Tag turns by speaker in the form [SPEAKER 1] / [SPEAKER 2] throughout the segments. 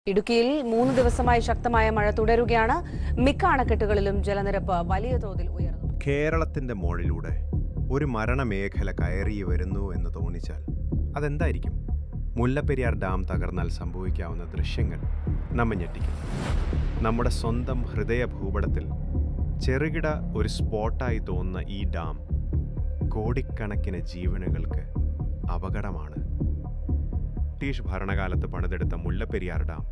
[SPEAKER 1] ഇടുക്കിയിൽ 3 ദിവസമായി ശക്തമായ മഴ തുടരുകയാണ്. മിക്ക അണക്കെട്ടുകളിലും ജലനിരപ്പ് വലിയ തോതിൽ ഉയർന്നു.
[SPEAKER 2] കേരളത്തിന്റെ മോളിലൂടെ ഒരു മരണമേഖല കയറി വരുന്നു എന്ന് തോന്നിച്ചാൽ അതെന്തായിരിക്കും? മുല്ലപ്പെരിയാർ ഡാം തകർന്നാൽ സംഭവിക്കാവുന്ന ദൃശ്യങ്ങൾ നമ്മെ ഞെട്ടിക്കും. നമ്മുടെ സ്വന്തം ഹൃദയ ഭൂപടത്തിൽ ചെറുകിട ഒരു സ്പോട്ടായി തോന്നുന്ന ഈ ഡാം കോടിക്കണക്കിന് ജീവനുകൾക്ക് അപകടമാണ്. ബ്രിട്ടീഷ് ഭരണകാലത്ത് പണിതെടുത്ത മുല്ലപ്പെരിയാർ ഡാം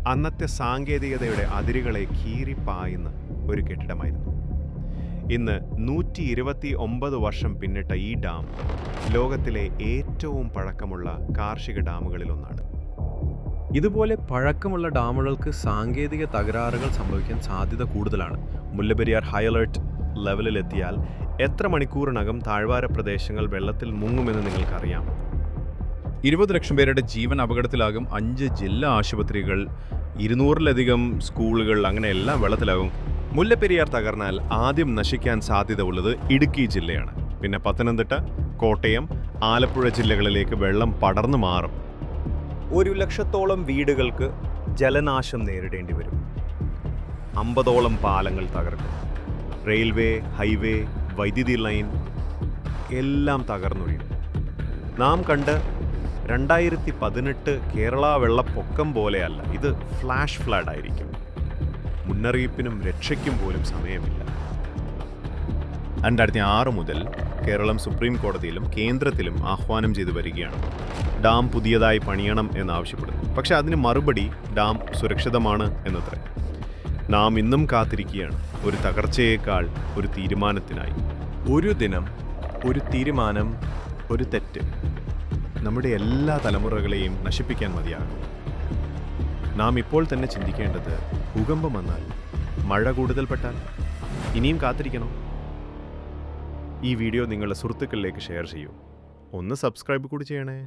[SPEAKER 2] അന്നത്തെ സാങ്കേതികതയുടെ അതിരുകളെ കീറിപ്പായുന്ന ഒരു കെട്ടിടമായിരുന്നു. ഇന്ന് 129 വർഷം പിന്നിട്ട ഈ ഡാം ലോകത്തിലെ ഏറ്റവും പഴക്കമുള്ള കാർഷിക ഡാമുകളിലൊന്നാണ്.
[SPEAKER 3] ഇതുപോലെ പഴക്കമുള്ള ഡാമുകൾക്ക് സാങ്കേതിക തകരാറുകൾ സംഭവിക്കാൻ സാധ്യത കൂടുതലാണ്. മുല്ലപ്പെരിയാർ ഹൈ അലർട്ട് ലെവലിലെത്തിയാൽ എത്ര മണിക്കൂറിനകം താഴ്വാര പ്രദേശങ്ങൾ വെള്ളത്തിൽ മുങ്ങുമെന്ന് നിങ്ങൾക്കറിയാമോ?
[SPEAKER 4] 20 ലക്ഷം പേരുടെ ജീവൻ അപകടത്തിലാകും. 5 ജില്ലാ ആശുപത്രികൾ, 200-ലധികം സ്കൂളുകൾ, അങ്ങനെ എല്ലാം വെള്ളത്തിലാകും.
[SPEAKER 2] മുല്ലപ്പെരിയാർ തകർന്നാൽ ആദ്യം നശിക്കാൻ സാധ്യത ഉള്ളത് ഇടുക്കി ജില്ലയാണ്. പിന്നെ പത്തനംതിട്ട, കോട്ടയം, ആലപ്പുഴ ജില്ലകളിലേക്ക് വെള്ളം പടർന്നു മാറും.
[SPEAKER 3] 1 ലക്ഷത്തോളം വീടുകൾക്ക് ജലനാശം നേരിടേണ്ടി വരും.
[SPEAKER 2] 50ഓളം പാലങ്ങൾ തകർക്കും. റെയിൽവേ, ഹൈവേ, വൈദ്യുതി ലൈൻ എല്ലാം തകർന്നൊഴിയും. നാം കണ്ട് 2018 കേരള വെള്ളപ്പൊക്കം പോലെയല്ല, ഇത് ഫ്ലാഷ് ഫ്ലഡ് ആയിരിക്കും. മുന്നറിയിപ്പിനും രക്ഷയ്ക്കും പോലും സമയമില്ല.
[SPEAKER 4] 2006 മുതൽ കേരളം സുപ്രീം കോടതിയിലും കേന്ദ്രത്തിലും ആഹ്വാനം ചെയ്തു വരികയാണ്.
[SPEAKER 2] ഡാം പുതിയതായി പണിയണം എന്നാവശ്യപ്പെടുന്നു. പക്ഷെ അതിന് മറുപടി ഡാം സുരക്ഷിതമാണ് എന്നത്രേ. നാം ഇന്നും കാത്തിരിക്കുകയാണ് ഒരു തകർച്ചയേക്കാൾ ഒരു തീരുമാനത്തിനായി.
[SPEAKER 3] ഒരു ദിനം, ഒരു തീരുമാനം, ഒരു തെറ്റ്
[SPEAKER 2] നമ്മുടെ എല്ലാ തലമുറകളെയും നശിപ്പിക്കാൻ മതിയാകും. നാം ഇപ്പോൾ തന്നെ ചിന്തിക്കേണ്ടത്, ഭൂകമ്പം വന്നാൽ, മഴ കൂടുതൽപ്പെട്ടാൽ ഇനിയും കാത്തിരിക്കണം. ഈ വീഡിയോ നിങ്ങളുടെ സുഹൃത്തുക്കളിലേക്ക് ഷെയർ ചെയ്യൂ. ഒന്ന് സബ്സ്ക്രൈബ് കൂടി ചെയ്യണേ.